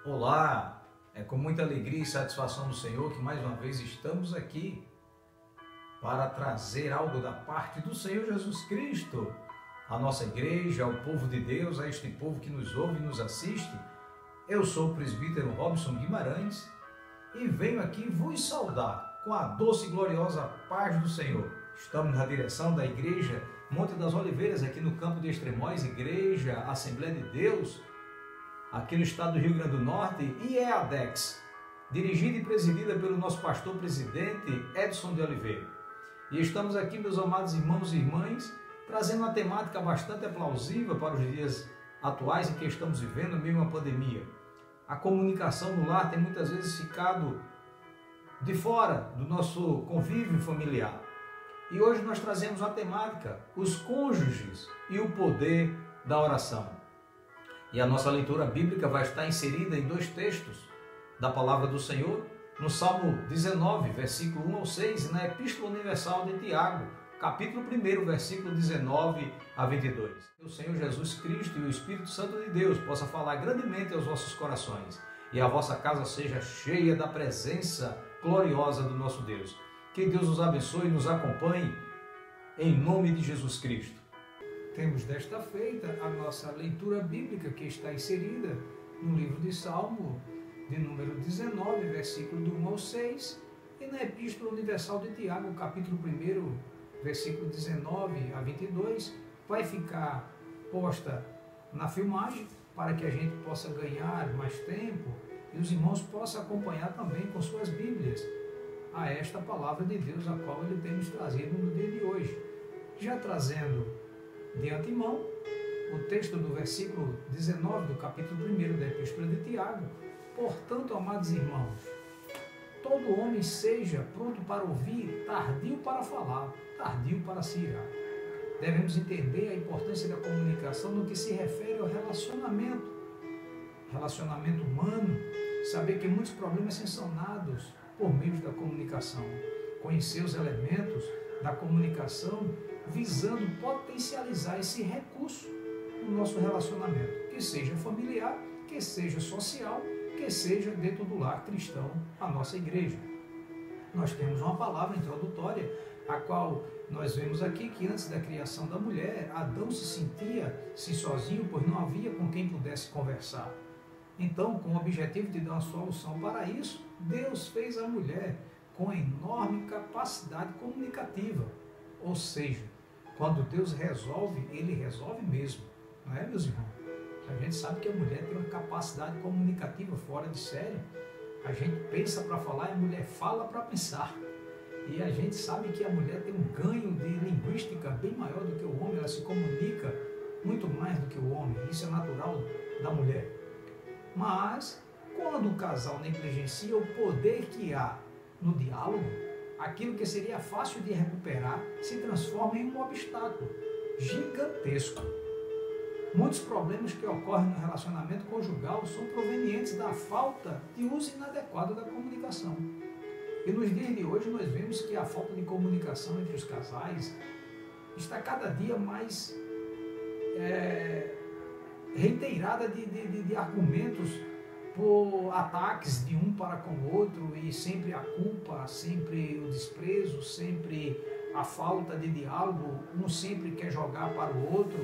Olá, é com muita alegria e satisfação no Senhor que mais uma vez estamos aqui para trazer algo da parte do Senhor Jesus Cristo à nossa igreja, ao povo de Deus, a este povo que nos ouve e nos assiste. Eu sou o presbítero Robson Guimarães e venho aqui vos saudar com a doce e gloriosa paz do Senhor. Estamos na direção da igreja Monte das Oliveiras, aqui no campo de Extremóis, Igreja Assembleia de Deus, aqui no estado do Rio Grande do Norte, e é a DEX, dirigida e presidida pelo nosso pastor-presidente Edson de Oliveira. E estamos aqui, meus amados irmãos e irmãs, trazendo uma temática bastante plausível para os dias atuais em que estamos vivendo, meio a uma pandemia. A comunicação no lar tem muitas vezes ficado de fora do nosso convívio familiar. E hoje nós trazemos a temática, os cônjuges e o poder da oração. E a nossa leitura bíblica vai estar inserida em dois textos da Palavra do Senhor, no Salmo 19, versículo 1 ao 6, e na Epístola Universal de Tiago, capítulo 1, versículo 19 a 22. Que o Senhor Jesus Cristo e o Espírito Santo de Deus possa falar grandemente aos vossos corações e a vossa casa seja cheia da presença gloriosa do nosso Deus. Que Deus os abençoe e nos acompanhe em nome de Jesus Cristo. Temos desta feita a nossa leitura bíblica que está inserida no livro de Salmo, de número 19, versículo do 1 ao 6, e na Epístola Universal de Tiago, capítulo 1, versículo 19 a 22, vai ficar posta na filmagem para que a gente possa ganhar mais tempo e os irmãos possam acompanhar também com suas Bíblias a esta palavra de Deus, a qual Ele tem nos trazido no dia de hoje. Já trazendo de antemão o texto do versículo 19 do capítulo 1 da Epístola de Tiago. Portanto, amados irmãos, todo homem seja pronto para ouvir, tardio para falar, tardio para se irar. Devemos entender a importância da comunicação no que se refere ao relacionamento humano, saber que muitos problemas são sanados por meio da comunicação, conhecer os elementos da comunicação visando potencializar esse recurso no nosso relacionamento, que seja familiar, que seja social, que seja dentro do lar cristão, a nossa igreja. Nós temos uma palavra introdutória, a qual nós vemos aqui que antes da criação da mulher, Adão se sentia-se sozinho, pois não havia com quem pudesse conversar. Então, com o objetivo de dar uma solução para isso, Deus fez a mulher com enorme capacidade comunicativa. Ou seja, quando Deus resolve, Ele resolve mesmo. Não é, meus irmãos? A gente sabe que a mulher tem uma capacidade comunicativa fora de série. A gente pensa para falar e a mulher fala para pensar. E a gente sabe que a mulher tem um ganho de linguística bem maior do que o homem. Ela se comunica muito mais do que o homem. Isso é natural da mulher. Mas, quando o casal negligencia o poder que há no diálogo, aquilo que seria fácil de recuperar se transforma em um obstáculo gigantesco. Muitos problemas que ocorrem no relacionamento conjugal são provenientes da falta de uso inadequado da comunicação. E nos dias de hoje nós vemos que a falta de comunicação entre os casais está cada dia mais reiterada de argumentos por ataques de um para com o outro, e sempre a culpa, sempre o desprezo, sempre a falta de diálogo. Um sempre quer jogar para o outro,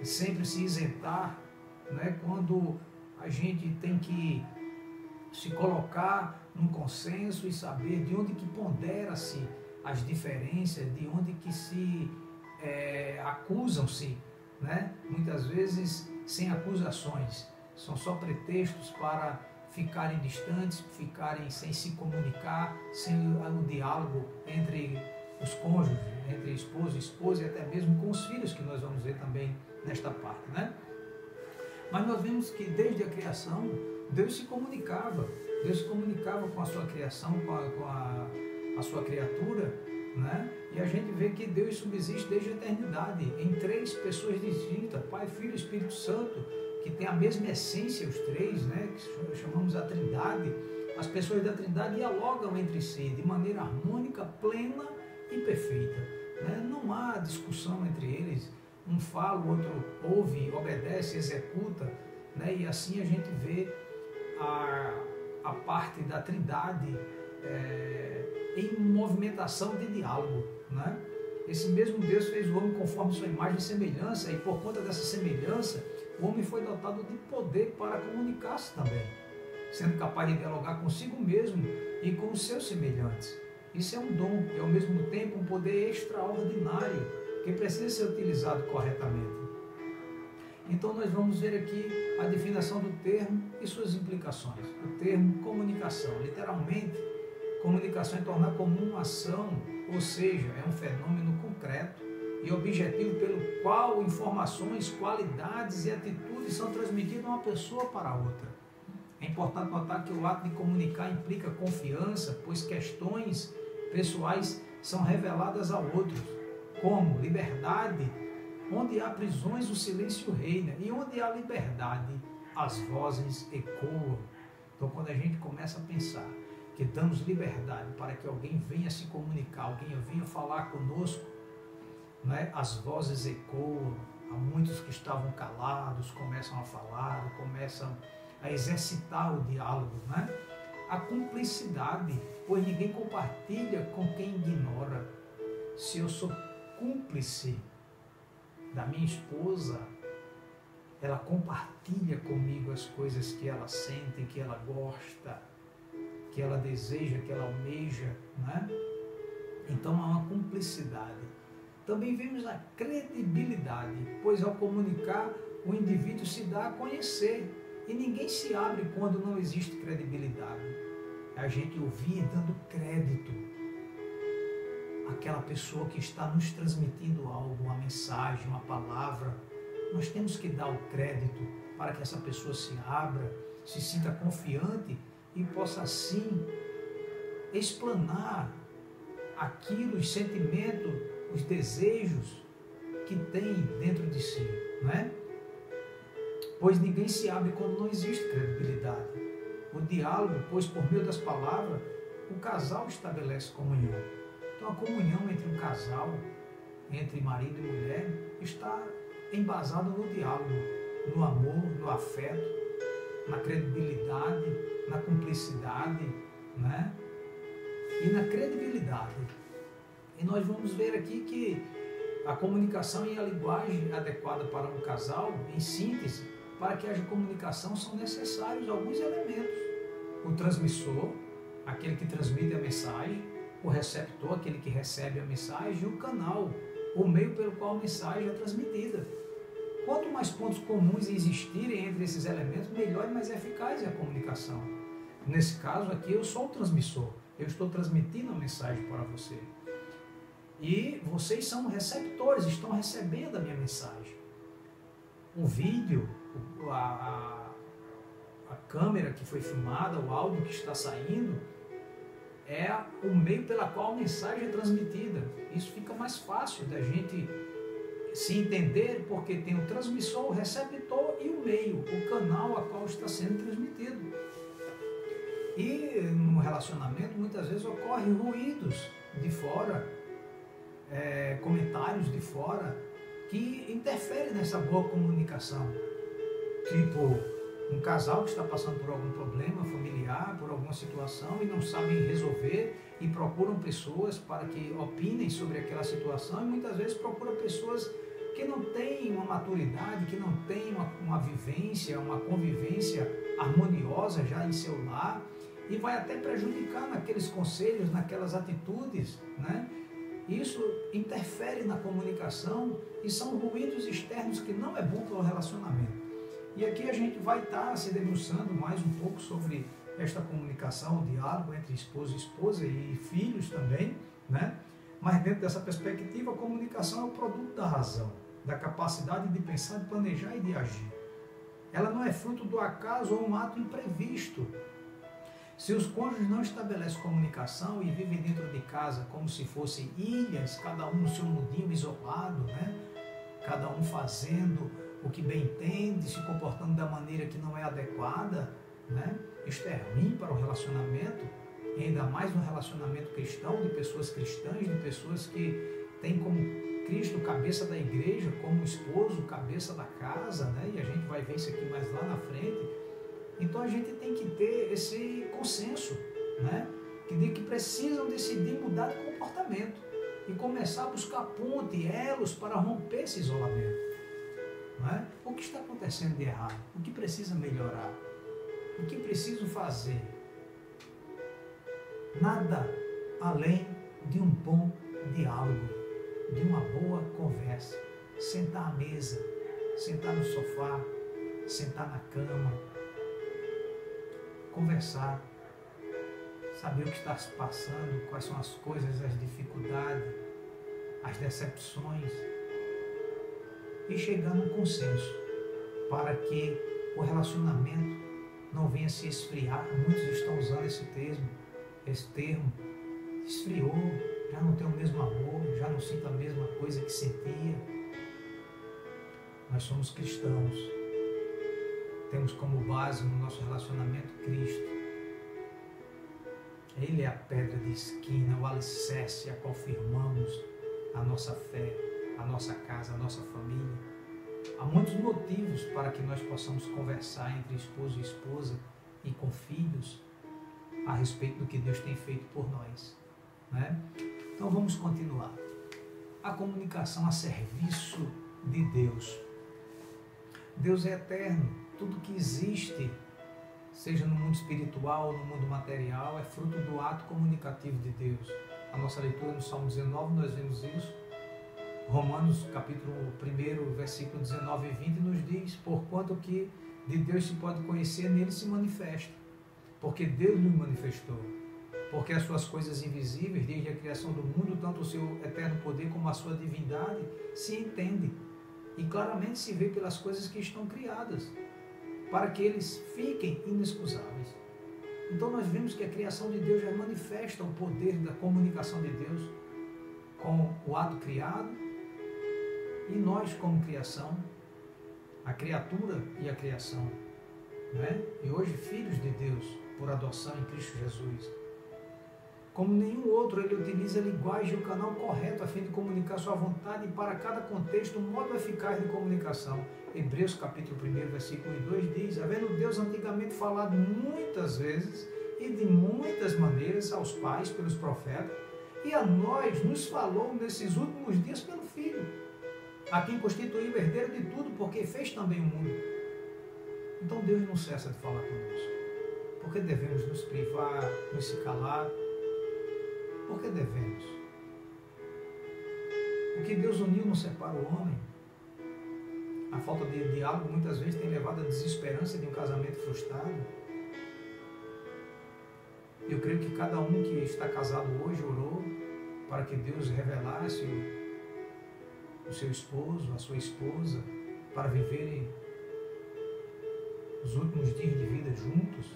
sempre se isentar, né? Quando a gente tem que se colocar num consenso e saber de onde que pondera-se as diferenças, de onde que se acusam-se, né? Muitas vezes sem acusações, são só pretextos para ficarem distantes, ficarem sem se comunicar, sem o diálogo entre os cônjuges, entre esposo e esposa, e até mesmo com os filhos, que nós vamos ver também nesta parte, né? Mas nós vemos que desde a criação, Deus se comunicava com a sua criação, com a sua criatura, né? E a gente vê que Deus subsiste desde a eternidade, em três pessoas distintas, Pai, Filho e Espírito Santo, que tem a mesma essência, os três, né? Que chamamos a Trindade. As pessoas da Trindade dialogam entre si de maneira harmônica, plena e perfeita, né? Não há discussão entre eles, um fala, o outro ouve, obedece, executa, né? E assim a gente vê a parte da Trindade em movimentação de diálogo, né? Esse mesmo Deus fez o homem conforme sua imagem e semelhança, e por conta dessa semelhança, o homem foi dotado de poder para comunicar-se também, sendo capaz de dialogar consigo mesmo e com os seus semelhantes. Isso é um dom e, ao mesmo tempo, um poder extraordinário que precisa ser utilizado corretamente. Então, nós vamos ver aqui a definição do termo e suas implicações. O termo comunicação, literalmente, comunicação é tornar comum uma ação, ou seja, é um fenômeno concreto e objetivo pelo qual informações, qualidades e atitudes são transmitidas de uma pessoa para outra. É importante notar que o ato de comunicar implica confiança, pois questões pessoais são reveladas a outros, como liberdade. Onde há prisões, o silêncio reina, e onde há liberdade, as vozes ecoam. Então, quando a gente começa a pensar que damos liberdade para que alguém venha se comunicar, alguém venha falar conosco, né? As vozes ecoam, há muitos que estavam calados, começam a falar, começam a exercitar o diálogo, né? A cumplicidade, pois ninguém compartilha com quem ignora. Se eu sou cúmplice da minha esposa, ela compartilha comigo as coisas que ela sente, que ela gosta, que ela deseja, que ela almeja, né? Então há uma cumplicidade. Também vemos a credibilidade, pois ao comunicar o indivíduo se dá a conhecer e ninguém se abre quando não existe credibilidade. A gente ouvir dando crédito àquela pessoa que está nos transmitindo algo, uma mensagem, uma palavra. Nós temos que dar o crédito para que essa pessoa se abra, se sinta confiante e possa assim explanar aquilo, os sentimentos, os desejos que tem dentro de si, não é? Pois ninguém se abre quando não existe credibilidade. O diálogo, pois por meio das palavras, o casal estabelece comunhão. Então a comunhão entre um casal, entre marido e mulher, está embasada no diálogo, no amor, no afeto, na credibilidade, na cumplicidade, né? E na credibilidade. E nós vamos ver aqui que a comunicação e a linguagem adequada para um casal, em síntese, para que haja comunicação, são necessários alguns elementos. O transmissor, aquele que transmite a mensagem, o receptor, aquele que recebe a mensagem, e o canal, o meio pelo qual a mensagem é transmitida. Quanto mais pontos comuns existirem entre esses elementos, melhor e mais eficaz é a comunicação. Nesse caso aqui, eu sou o transmissor, eu estou transmitindo a mensagem para você. E vocês são receptores, estão recebendo a minha mensagem. O vídeo, a câmera que foi filmada, o áudio que está saindo, é o meio pela qual a mensagem é transmitida. Isso fica mais fácil da gente se entender, porque tem o transmissor, o receptor e o meio, o canal a qual está sendo transmitido. E no relacionamento, muitas vezes ocorrem ruídos de fora, comentários de fora, que interferem nessa boa comunicação. Tipo, um casal que está passando por algum problema familiar, por alguma situação e não sabem resolver e procuram pessoas para que opinem sobre aquela situação, e muitas vezes procuram pessoas que não têm uma maturidade, que não têm uma vivência, uma convivência harmoniosa já em seu lar, e vai até prejudicar naqueles conselhos, naquelas atitudes, né? Isso interfere na comunicação e são ruídos externos que não é bom para o relacionamento. E aqui a gente vai estar se debruçando mais um pouco sobre esta comunicação, o diálogo entre esposo e esposa e filhos também, né? Mas dentro dessa perspectiva, a comunicação é o produto da razão, da capacidade de pensar, de planejar e de agir. Ela não é fruto do acaso ou um ato imprevisto. Se os cônjuges não estabelecem comunicação e vivem dentro de casa como se fossem ilhas, cada um no seu mundinho isolado, né? Cada um fazendo o que bem entende, se comportando da maneira que não é adequada, né? Isto é ruim para o relacionamento, e ainda mais no relacionamento cristão, de pessoas cristãs, de pessoas que têm como Cristo cabeça da igreja, como esposo, cabeça da casa, né? E a gente vai ver isso aqui mais lá na frente. Então a gente tem que ter esse consenso, né? Que precisam decidir mudar de comportamento e começar a buscar ponte, elos para romper esse isolamento. Não é? O que está acontecendo de errado? O que precisa melhorar? O que preciso fazer? Nada além de um bom diálogo, de uma boa conversa. Sentar à mesa, sentar no sofá, sentar na cama, conversar, saber o que está se passando, quais são as coisas, as dificuldades, as decepções, e chegar num consenso para que o relacionamento não venha se esfriar. Muitos estão usando esse termo, esfriou, já não tem o mesmo amor, já não sinto a mesma coisa que sentia. Nós somos cristãos, temos como base no nosso relacionamento Cristo. Ele é a pedra de esquina, o alicerce a qual firmamos a nossa fé, a nossa casa, a nossa família. Há muitos motivos para que nós possamos conversar entre esposo e esposa e com filhos a respeito do que Deus tem feito por nós, né? Então vamos continuar. A comunicação a serviço de Deus. Deus é eterno. Tudo que existe, seja no mundo espiritual ou no mundo material, é fruto do ato comunicativo de Deus. A nossa leitura no Salmo 19, nós vemos isso. Romanos capítulo 1, versículo 19 e 20 nos diz: porquanto que de Deus se pode conhecer, nele se manifesta. Porque Deus nos manifestou. Porque as suas coisas invisíveis, desde a criação do mundo, tanto o seu eterno poder como a sua divindade, se entendem. E claramente se vê pelas coisas que estão criadas, para que eles fiquem inexcusáveis. Então nós vemos que a criação de Deus já manifesta o poder da comunicação de Deus com o ato criado e nós como criação, a criatura e a criação, né? E hoje filhos de Deus por adoção em Cristo Jesus. Como nenhum outro, ele utiliza a linguagem e o canal correto a fim de comunicar sua vontade e para cada contexto um modo eficaz de comunicação. Hebreus capítulo 1, versículo 2 diz: havendo Deus antigamente falado muitas vezes e de muitas maneiras aos pais pelos profetas, e a nós nos falou nesses últimos dias pelo Filho, a quem constituiu herdeiro de tudo, porque fez também o mundo. Então Deus não cessa de falar conosco. Por que devemos nos privar, nos se calar? Por que devemos? O que Deus uniu não separa o homem. A falta de diálogo muitas vezes tem levado à desesperança de um casamento frustrado. Eu creio que cada um que está casado hoje orou para que Deus revelasse o seu esposo, a sua esposa, para viverem os últimos dias de vida juntos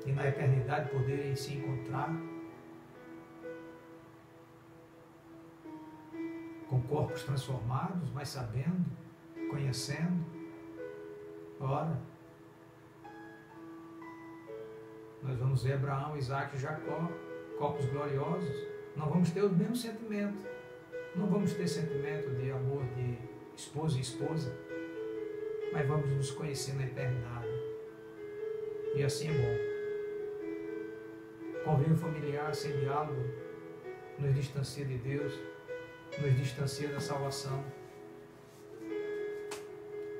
e na eternidade poderem se encontrar com corpos transformados, mas sabendo, conhecendo. Ora, nós vamos ver Abraão, Isaac e Jacó, corpos gloriosos. Não vamos ter o mesmo sentimento. Não vamos ter sentimento de amor de esposo e esposa, mas vamos nos conhecer na eternidade. E assim é bom. Convívio familiar sem diálogo nos distancia de Deus, nos distancia da salvação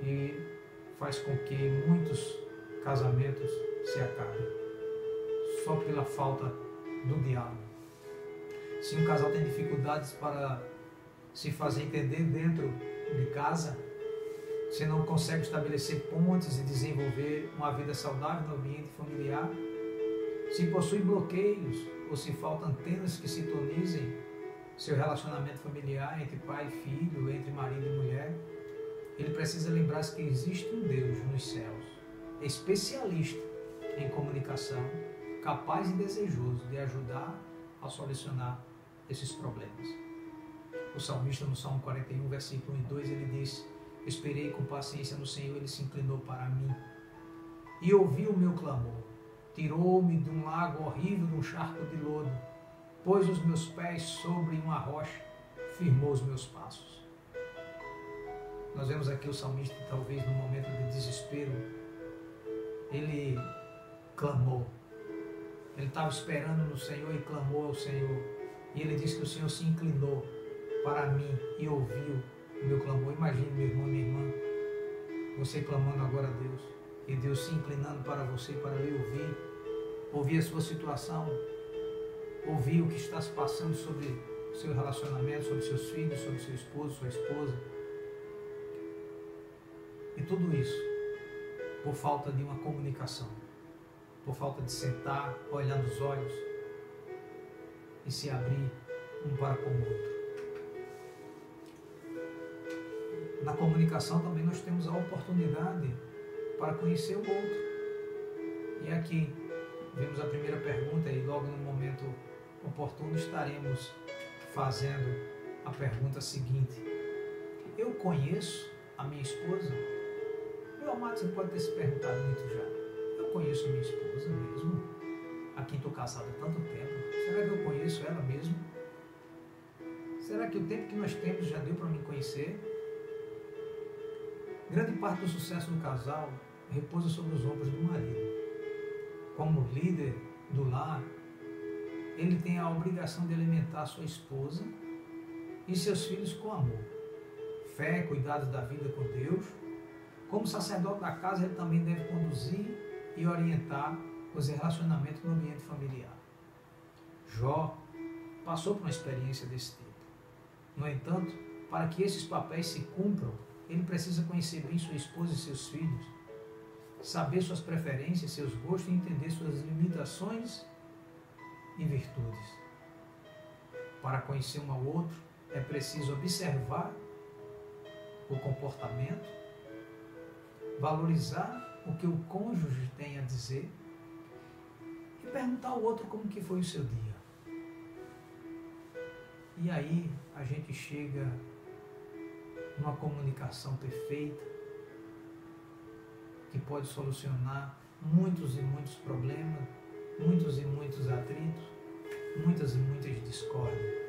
e faz com que muitos casamentos se acabem só pela falta do diálogo. Se um casal tem dificuldades para se fazer entender dentro de casa, se não consegue estabelecer pontes e desenvolver uma vida saudável no ambiente familiar, se possui bloqueios ou se faltam antenas que sintonizem seu relacionamento familiar entre pai e filho, entre marido e mulher, ele precisa lembrar-se que existe um Deus nos céus, especialista em comunicação, capaz e desejoso de ajudar a solucionar esses problemas. O salmista no Salmo 41, versículo 1 e 2, ele diz: esperei com paciência no Senhor, ele se inclinou para mim e ouviu o meu clamor, tirou-me de um lago horrível, de um charco de lodo, pôs os meus pés sobre uma rocha, firmou os meus passos. Nós vemos aqui o salmista, talvez no momento de desespero, ele clamou. Ele estava esperando no Senhor e clamou ao Senhor. E ele disse que o Senhor se inclinou para mim e ouviu o meu clamor. Imagine, meu irmão e minha irmã, você clamando agora a Deus. E Deus se inclinando para você, para lhe ouvir. Ouvir a sua situação. Ouvir o que está se passando sobre o seu relacionamento, sobre seus filhos, sobre seu esposo, sua esposa. E tudo isso por falta de uma comunicação. Por falta de sentar, olhar nos olhos e se abrir um para com o outro. Na comunicação também nós temos a oportunidade para conhecer o outro. E aqui vemos a primeira pergunta e logo no momento oportuno estaremos fazendo a pergunta seguinte: eu conheço a minha esposa? Meu amado, você pode ter se perguntado muito já. Eu conheço minha esposa mesmo? A quem estou casado há tanto tempo. Será que eu conheço ela mesmo? Será que o tempo que nós temos já deu para me conhecer? Grande parte do sucesso do casal repousa sobre os ombros do marido. Como líder do lar, ele tem a obrigação de alimentar sua esposa e seus filhos com amor, fé, cuidados da vida com Deus. Como sacerdote da casa, ele também deve conduzir e orientar os relacionamentos no ambiente familiar. Jó passou por uma experiência desse tipo. No entanto, para que esses papéis se cumpram, ele precisa conhecer bem sua esposa e seus filhos, saber suas preferências, seus gostos e entender suas limitações e virtudes. Para conhecer um ao outro, é preciso observar o comportamento, valorizar o que o cônjuge tem a dizer e perguntar ao outro como que foi o seu dia. E aí a gente chega numa comunicação perfeita que pode solucionar muitos e muitos problemas, muitos e muitos atritos, muitas e muitas discórdias.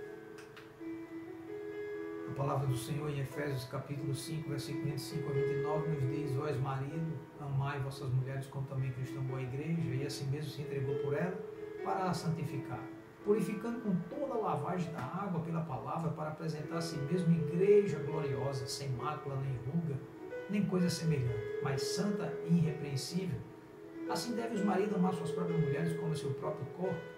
A palavra do Senhor em Efésios capítulo 5, versículo 25 a 29 nos diz: vós marido, amai vossas mulheres como também Cristo amou a igreja e assim mesmo se entregou por ela para a santificar, purificando com toda a lavagem da água pela palavra, para apresentar a si mesmo igreja gloriosa, sem mácula, nem ruga, nem coisa semelhante, mas santa e irrepreensível. Assim deve os maridos amar suas próprias mulheres como seu próprio corpo.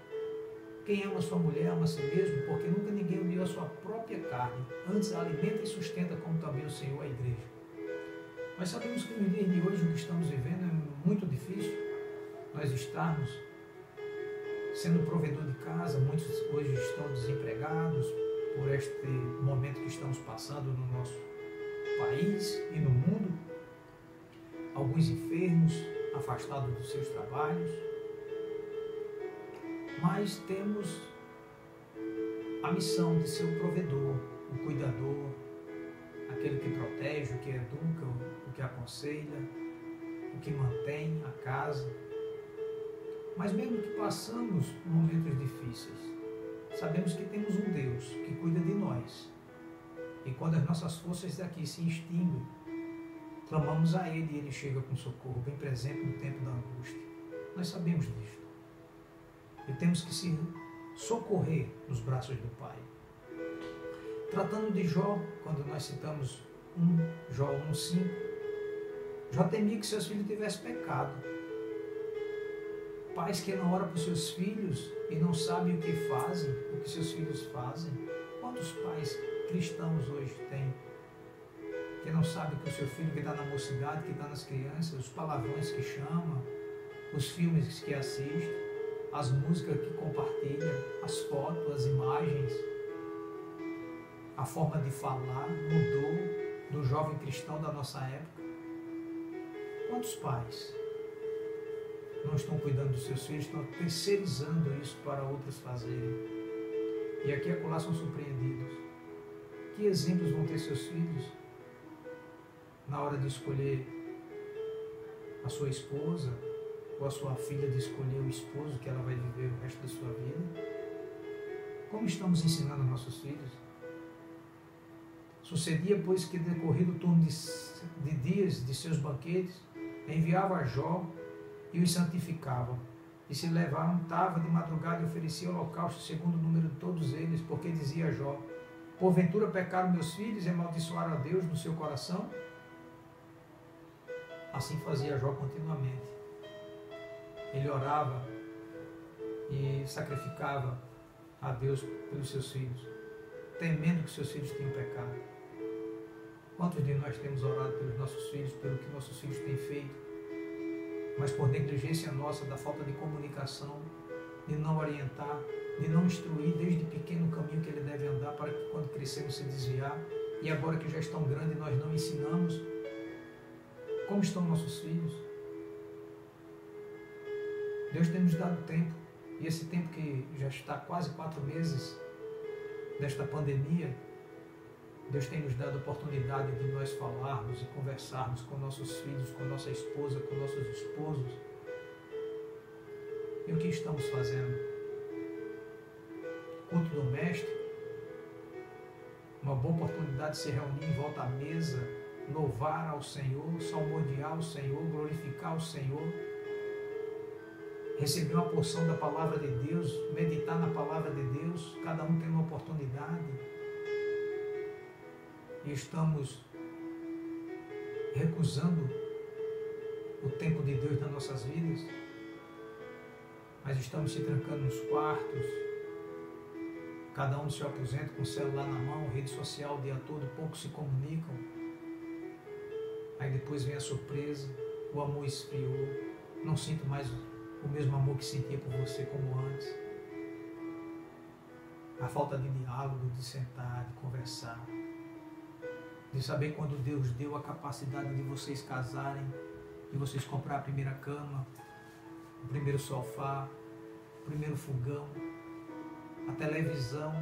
Quem ama sua mulher ama a si mesmo, porque nunca ninguém odiou a sua própria carne, antes a alimenta e sustenta, como também o Senhor a igreja. Nós sabemos que nos dias de hoje, o que estamos vivendo é muito difícil. Nós estarmos sendo provedor de casa, muitos hoje estão desempregados por este momento que estamos passando no nosso país e no mundo. Alguns enfermos, afastados dos seus trabalhos. Mas temos a missão de ser o provedor, o cuidador, aquele que protege, o que educa, o que aconselha, o que mantém a casa. Mas mesmo que passamos momentos difíceis, sabemos que temos um Deus que cuida de nós. E quando as nossas forças daqui se extinguem, clamamos a Ele e Ele chega com socorro, bem presente no tempo da angústia. Nós sabemos disto. E temos que se socorrer nos braços do Pai. Tratando de Jó, quando nós citamos Jó 1,5, Jó temia que seus filhos tivessem pecado. Pais que não oram por seus filhos e não sabem o que fazem, o que seus filhos fazem. Quantos pais cristãos hoje têm que não sabem que o seu filho que está na mocidade, que está nas crianças, os palavrões que chama, os filmes que assiste, as músicas que compartilha, as fotos, as imagens, a forma de falar mudou do jovem cristão da nossa época. Quantos pais não estão cuidando dos seus filhos, estão terceirizando isso para outros fazerem? E aqui e acolá são surpreendidos. Que exemplos vão ter seus filhos na hora de escolher a sua esposa, ou a sua filha de escolher o esposo que ela vai viver o resto da sua vida? Como estamos ensinando nossos filhos? Sucedia, pois, que decorrido o turno de dias de seus banquetes, enviava a Jó e os santificava. E se levantava de madrugada e oferecia holocausto segundo o número de todos eles, porque dizia Jó: porventura pecaram meus filhos e amaldiçoaram a Deus no seu coração? Assim fazia Jó continuamente. Ele orava e sacrificava a Deus pelos seus filhos, temendo que seus filhos tinham pecado. Quantos de nós temos orado pelos nossos filhos, pelo que nossos filhos têm feito, mas por negligência nossa, da falta de comunicação, de não orientar, de não instruir desde pequeno o caminho que ele deve andar para que quando crescermos se desviar, e agora que já estão grandes nós não ensinamos? Como estão nossos filhos? Deus tem nos dado tempo, e esse tempo que já está quase 4 meses desta pandemia, Deus tem nos dado a oportunidade de nós falarmos e conversarmos com nossos filhos, com nossa esposa, com nossos esposos. E o que estamos fazendo? Culto doméstico, uma boa oportunidade de se reunir em volta à mesa, louvar ao Senhor, salmodiar ao Senhor, glorificar ao Senhor, receber uma porção da palavra de Deus, meditar na palavra de Deus, cada um tem uma oportunidade. E estamos recusando o tempo de Deus nas nossas vidas, mas estamos se trancando nos quartos, cada um no seu aposento com o celular na mão, rede social o dia todo, poucos se comunicam. Aí depois vem a surpresa, o amor esfriou, não sinto mais o mesmo amor que sentia por você como antes. A falta de diálogo, de sentar, de conversar, de saber quando Deus deu a capacidade de vocês casarem, de vocês comprar a primeira cama, o primeiro sofá, o primeiro fogão, a televisão,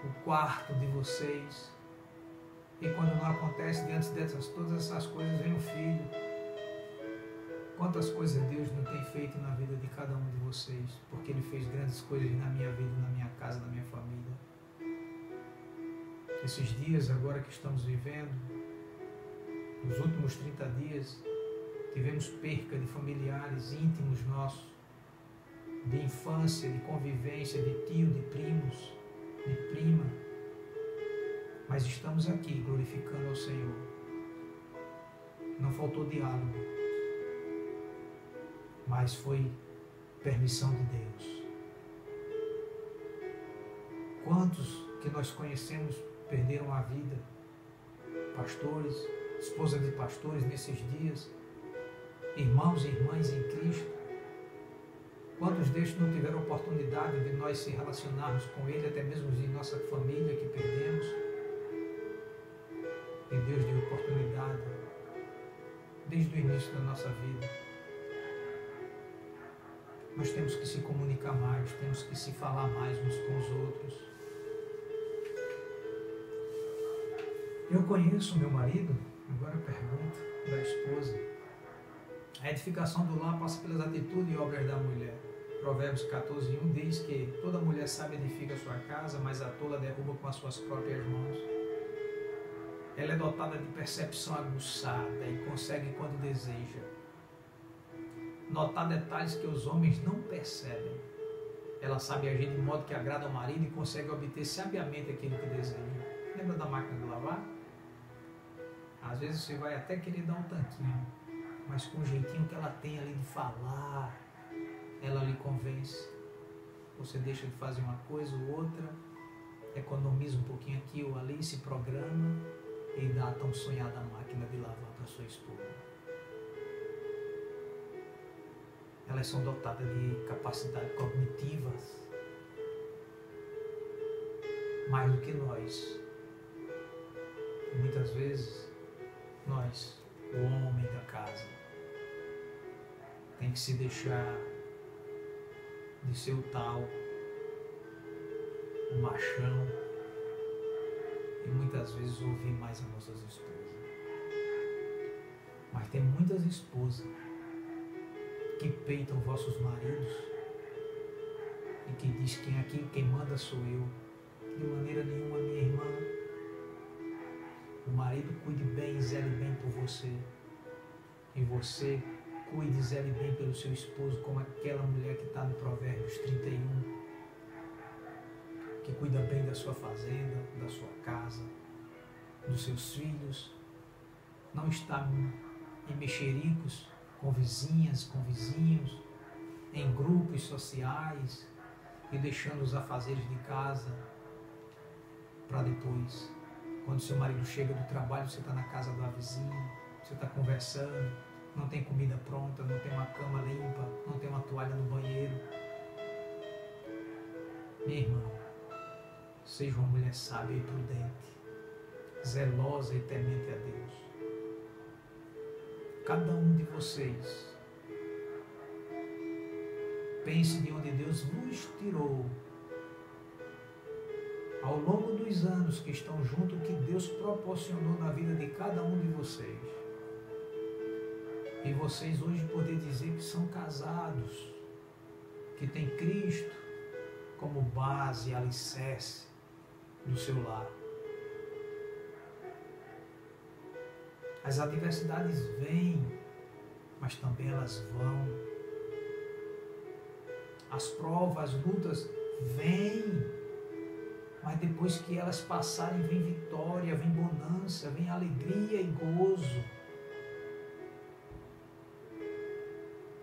o quarto de vocês. E quando não acontece, diante dessas todas essas coisas, vem o filho. Quantas coisas Deus não tem feito na vida de cada um de vocês, porque Ele fez grandes coisas na minha vida, na minha casa, na minha família. Esses dias agora que estamos vivendo, nos últimos 30 dias, tivemos perca de familiares íntimos nossos, de infância, de convivência, de tio, de primos, de prima. Mas estamos aqui glorificando ao Senhor. Não faltou diálogo, mas foi permissão de Deus. Quantos que nós conhecemos perderam a vida? Pastores, esposa de pastores nesses dias, irmãos e irmãs em Cristo. Quantos destes não tiveram oportunidade de nós se relacionarmos com Ele, até mesmo de nossa família que perdemos? E Deus deu oportunidade desde o início da nossa vida. Nós temos que se comunicar mais, temos que se falar mais uns com os outros. Eu conheço meu marido, agora eu pergunto da esposa. A edificação do lar passa pelas atitudes e obras da mulher. Provérbios 14:1 diz que toda mulher sábia edifica a sua casa, mas a tola derruba com as suas próprias mãos. Ela é dotada de percepção aguçada e consegue quando deseja notar detalhes que os homens não percebem. Ela sabe agir de modo que agrada ao marido e consegue obter sabiamente aquilo que deseja. Lembra da máquina de lavar? Às vezes você vai até querer dar um tanquinho, mas com o jeitinho que ela tem ali de falar, ela lhe convence. Você deixa de fazer uma coisa ou outra, economiza um pouquinho aqui ou ali, se programa e dá a tão sonhada máquina de lavar para sua esposa. Elas são dotadas de capacidades cognitivas mais do que nós. E muitas vezes nós, o homem da casa, tem que se deixar de ser o tal, o machão, e muitas vezes ouvir mais as nossas esposas. Mas tem muitas esposas que peitam vossos maridos e que diz que aqui quem manda sou eu. De maneira nenhuma, minha irmã. O marido cuide bem e zele bem por você. E você Cuide, zele bem pelo seu esposo, como aquela mulher que está no Provérbios 31, que cuida bem da sua fazenda, da sua casa, dos seus filhos. Não está em mexericos com vizinhas, com vizinhos, em grupos sociais e deixando os afazeres de casa para depois. Quando seu marido chega do trabalho, você está na casa da vizinha, você está conversando, não tem comida pronta, não tem uma cama limpa, não tem uma toalha no banheiro. Minha irmã, seja uma mulher sábia e prudente, zelosa e temente a Deus. Cada um de vocês, pense de onde Deus vos tirou, ao longo dos anos que estão junto, o que Deus proporcionou na vida de cada um de vocês. E vocês hoje poder dizer que são casados, que tem Cristo como base e alicerce do seu lar. As adversidades vêm, mas também elas vão. As provas, as lutas vêm, mas depois que elas passarem, vem vitória, vem bonança, vem alegria e gozo.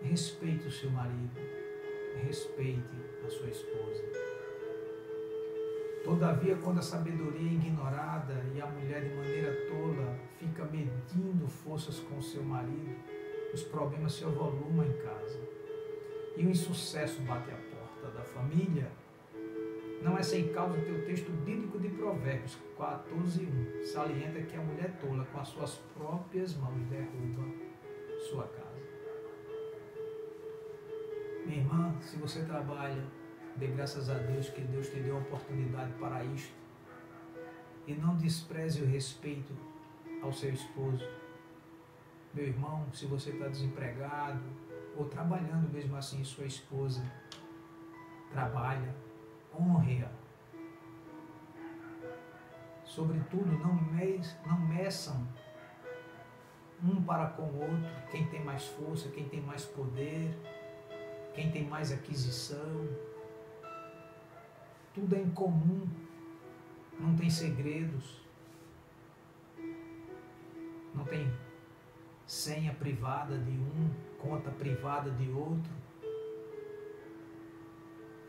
Respeite o seu marido, respeite a sua esposa. Todavia, quando a sabedoria é ignorada e a mulher de maneira tola fica medindo forças com o seu marido, os problemas se avolumam em casa e o insucesso bate à porta da família. Não é sem causa que o texto bíblico de Provérbios 14:1 salienta que a mulher tola com as suas próprias mãos derruba sua casa. Minha irmã, se você trabalha, dê graças a Deus que Deus te deu a oportunidade para isto. E não despreze o respeito ao seu esposo. Meu irmão, se você está desempregado ou trabalhando mesmo assim, sua esposa trabalha, honre-a. Sobretudo, não meçam um para com o outro, quem tem mais força, quem tem mais poder, quem tem mais aquisição. Tudo é em comum, não tem segredos, não tem senha privada de um, conta privada de outro.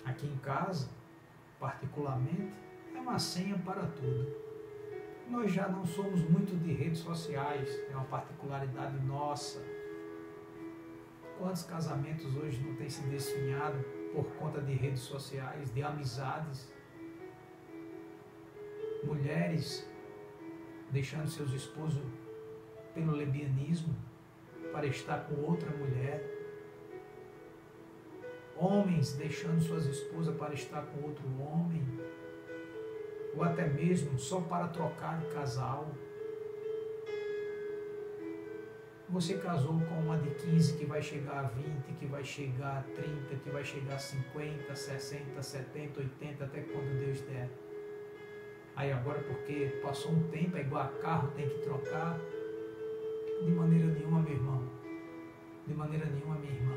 Aqui em casa, particularmente, é uma senha para tudo. Nós já não somos muito de redes sociais, é uma particularidade nossa. Quantos casamentos hoje não têm se desfinhado por conta de redes sociais, de amizades? Mulheres deixando seus esposos pelo lesbianismo para estar com outra mulher. Homens deixando suas esposas para estar com outro homem. Ou até mesmo só para trocar de casal. Você casou com uma de 15 que vai chegar a 20, que vai chegar a 30, que vai chegar a 50, 60, 70, 80, até quando Deus der. Aí agora, porque passou um tempo, é igual a carro, tem que trocar. De maneira nenhuma, meu irmão. De maneira nenhuma, minha irmã.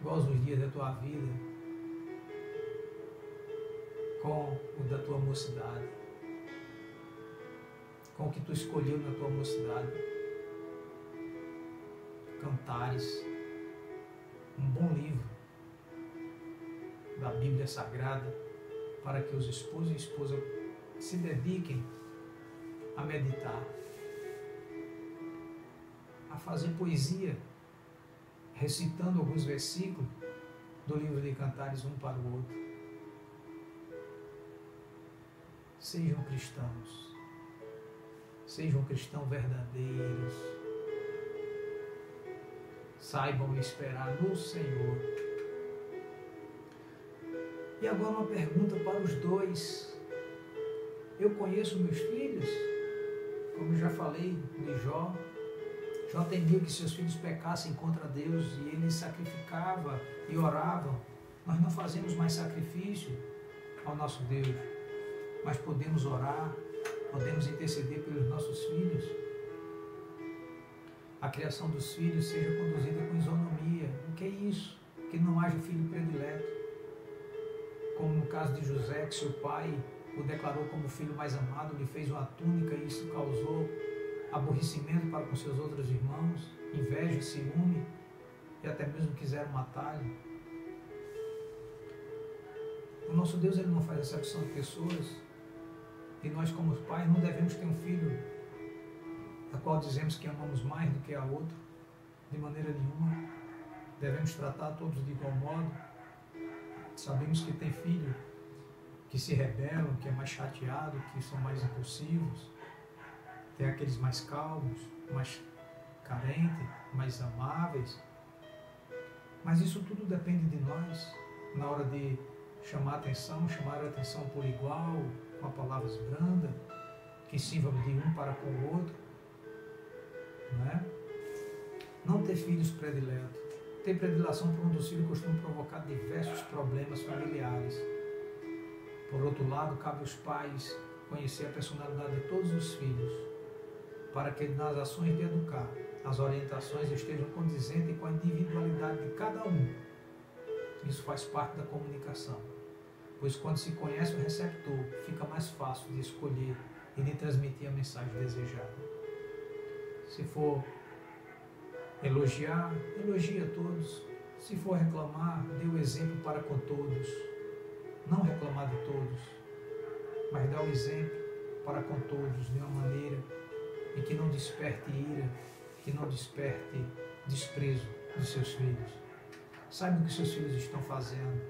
Goza os dias da tua vida com o da tua mocidade. Com o que tu escolheu na tua mocidade. Cantares, um bom livro da Bíblia Sagrada, para que os esposos e esposas se dediquem a meditar, a fazer poesia, recitando alguns versículos do livro de Cantares um para o outro. Sejam cristãos, sejam cristãos verdadeiros, saibam esperar no Senhor. E agora uma pergunta para os dois. Eu conheço meus filhos, como já falei de Jó. Jó temia que seus filhos pecassem contra Deus e ele sacrificava e orava. Nós não fazemos mais sacrifício ao nosso Deus, mas podemos orar, podemos interceder pelos nossos filhos. a criação dos filhos seja conduzida com isonomia. O que é isso? Que não haja filho predileto. Como no caso de José, que seu pai o declarou como o filho mais amado, lhe fez uma túnica e isso causou aborrecimento para com seus outros irmãos, inveja, ciúme e até mesmo quiseram matá-lo. O nosso Deus, ele não faz acepção de pessoas e nós, como pais, não devemos ter um filho a qual dizemos que amamos mais do que a outro, de maneira nenhuma. Devemos tratar todos de igual modo. Sabemos que tem filho que se rebelam, que é mais chateado, que são mais impulsivos. Tem aqueles mais calmos, mais carentes, mais amáveis. Mas isso tudo depende de nós, na hora de chamar a atenção por igual, com palavras brandas, que sirvam de um para com o outro. Não é? Não ter filhos prediletos. Ter predileção por um dos filhos costuma provocar diversos problemas familiares. Por outro lado, cabe aos pais conhecer a personalidade de todos os filhos, para que nas ações de educar, as orientações estejam condizentes com a individualidade de cada um. Isso faz parte da comunicação, pois quando se conhece o receptor, fica mais fácil de escolher e de transmitir a mensagem desejada. Se for elogiar, elogie a todos. Se for reclamar, dê o exemplo para com todos. Não reclamar de todos, mas dá o exemplo para com todos de uma maneira em que não desperte ira, que não desperte desprezo dos seus filhos. Saiba o que seus filhos estão fazendo.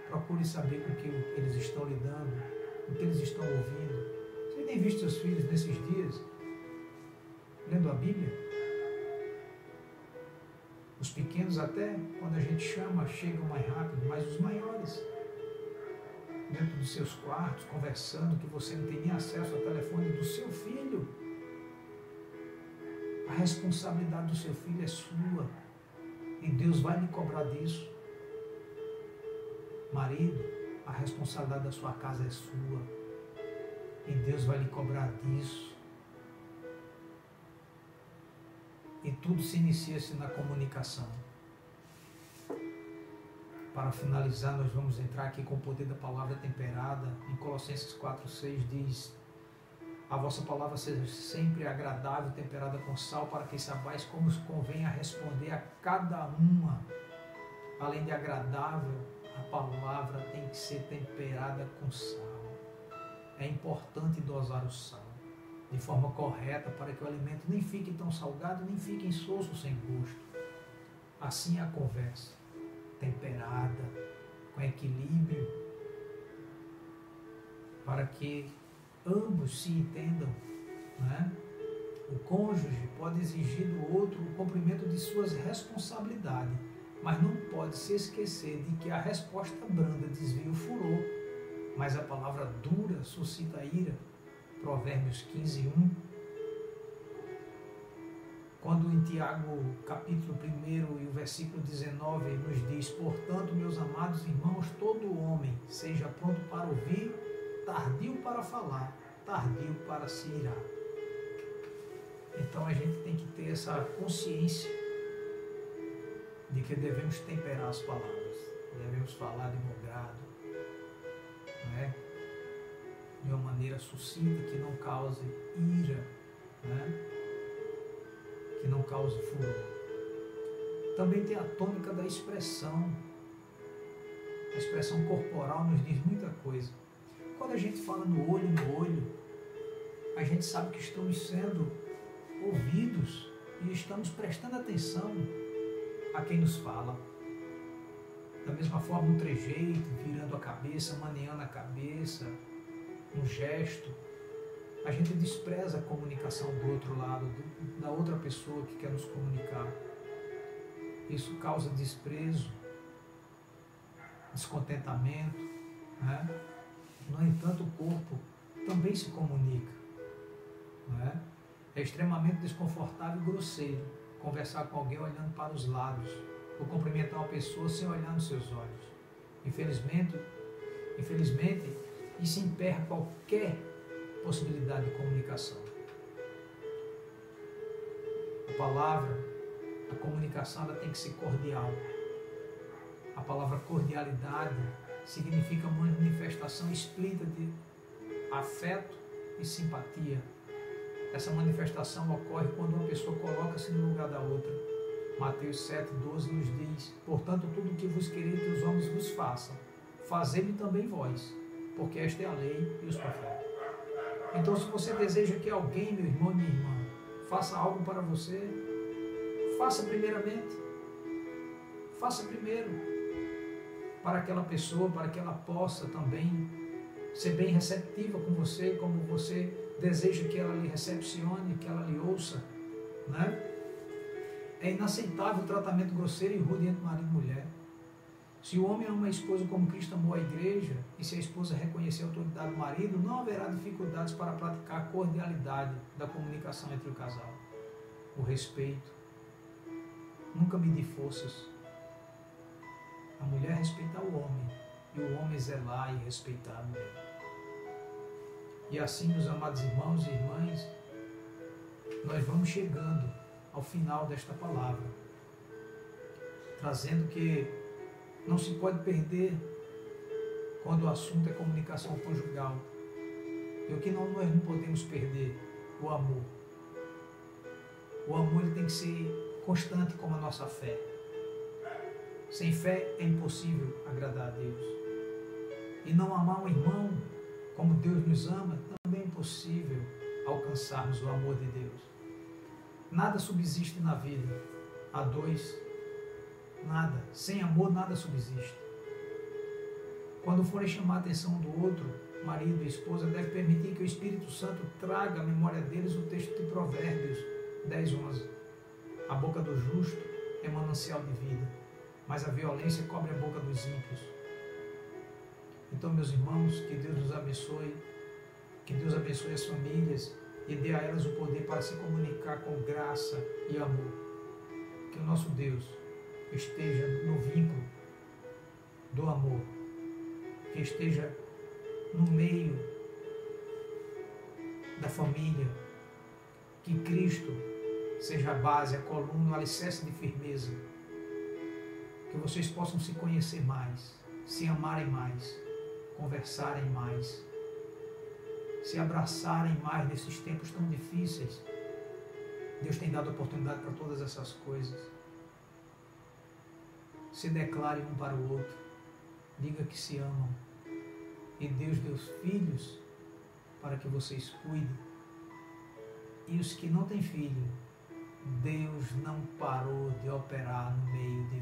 Procure saber com o que eles estão lidando, com o que eles estão ouvindo. Você tem visto seus filhos nesses dias lendo a Bíblia? Os pequenos até, quando a gente chama, chegam mais rápido, mas os maiores, dentro dos seus quartos, conversando, que você não tem nem acesso ao telefone do seu filho. A responsabilidade do seu filho é sua, e Deus vai lhe cobrar disso. Marido, a responsabilidade da sua casa é sua, e Deus vai lhe cobrar disso. E tudo se inicia-se na comunicação. Para finalizar, nós vamos entrar aqui com o poder da palavra temperada. Em Colossenses 4,6 diz: a vossa palavra seja sempre agradável, temperada com sal, para que saibais como convém a responder a cada uma. Além de agradável, a palavra tem que ser temperada com sal. É importante dosar o sal de forma correta, para que o alimento nem fique tão salgado, nem fique insosso, sem gosto. Assim é a conversa, temperada, com equilíbrio, para que ambos se entendam, né? O cônjuge pode exigir do outro o cumprimento de suas responsabilidades, mas não pode se esquecer de que a resposta branda desvia o furor, mas a palavra dura suscita a ira. Provérbios 15:1. Quando em Tiago, capítulo 1 e o versículo 19, nos diz: portanto, meus amados irmãos, todo homem seja pronto para ouvir, tardio para falar, tardio para se irar. Então a gente tem que ter essa consciência de que devemos temperar as palavras, devemos falar de bom grado, né? De uma maneira sucinta, que não cause ira, né? Que não cause furor. Também tem a tônica da expressão. A expressão corporal nos diz muita coisa. Quando a gente fala no olho, a gente sabe que estamos sendo ouvidos e estamos prestando atenção a quem nos fala. Da mesma forma, um trejeito, virando a cabeça, maneando a cabeça, um gesto, a gente despreza a comunicação do outro lado, da outra pessoa que quer nos comunicar. Isso causa desprezo, descontentamento, né? No entanto, o corpo também se comunica, né? É extremamente desconfortável e grosseiro conversar com alguém olhando para os lados, ou cumprimentar uma pessoa sem olhar nos seus olhos. Infelizmente, isso emperra qualquer possibilidade de comunicação. A palavra, a comunicação ela tem que ser cordial. A palavra cordialidade significa manifestação explícita de afeto e simpatia. Essa manifestação ocorre quando uma pessoa coloca-se no lugar da outra. Mateus 7,12 nos diz: portanto, tudo o que vos quereis que os homens vos façam, fazei-me também vós, porque esta é a lei e os profetas. Então, se você deseja que alguém, meu irmão e minha irmã, faça algo para você, faça primeiramente. Faça primeiro para aquela pessoa, para que ela possa também ser bem receptiva com você, como você deseja que ela lhe recepcione, que ela lhe ouça, né? É inaceitável o tratamento grosseiro e rude entre marido e mulher. Se o homem ama a esposa como Cristo amou a igreja, e se a esposa reconhecer a autoridade do marido, não haverá dificuldades para praticar a cordialidade da comunicação entre o casal. O respeito. Nunca medir forças. A mulher respeitar o homem, e o homem zelar e respeitar a mulher. E assim, meus amados irmãos e irmãs, nós vamos chegando ao final desta palavra, trazendo que não se pode perder quando o assunto é comunicação conjugal. E o que nós não podemos perder? O amor. O amor ele tem que ser constante como a nossa fé. Sem fé é impossível agradar a Deus. E não amar um irmão como Deus nos ama, também é impossível alcançarmos o amor de Deus. Nada subsiste na vida. A dois, nada. Sem amor, nada subsiste. Quando forem chamar a atenção do outro, marido e esposa, deve permitir que o Espírito Santo traga à memória deles o texto de Provérbios 10:11. A boca do justo é manancial de vida, mas a violência cobre a boca dos ímpios. Então, meus irmãos, que Deus nos abençoe, que Deus abençoe as famílias e dê a elas o poder para se comunicar com graça e amor. Que o nosso Deus esteja no vínculo do amor, que esteja no meio da família, que Cristo seja a base, a coluna, o alicerce de firmeza, que vocês possam se conhecer mais, se amarem mais, conversarem mais, se abraçarem mais nesses tempos tão difíceis. Deus tem dado oportunidade para todas essas coisas. Se declarem um para o outro, diga que se amam, e Deus deu filhos para que vocês cuidem. E os que não têm filho, Deus não parou de operar no meio de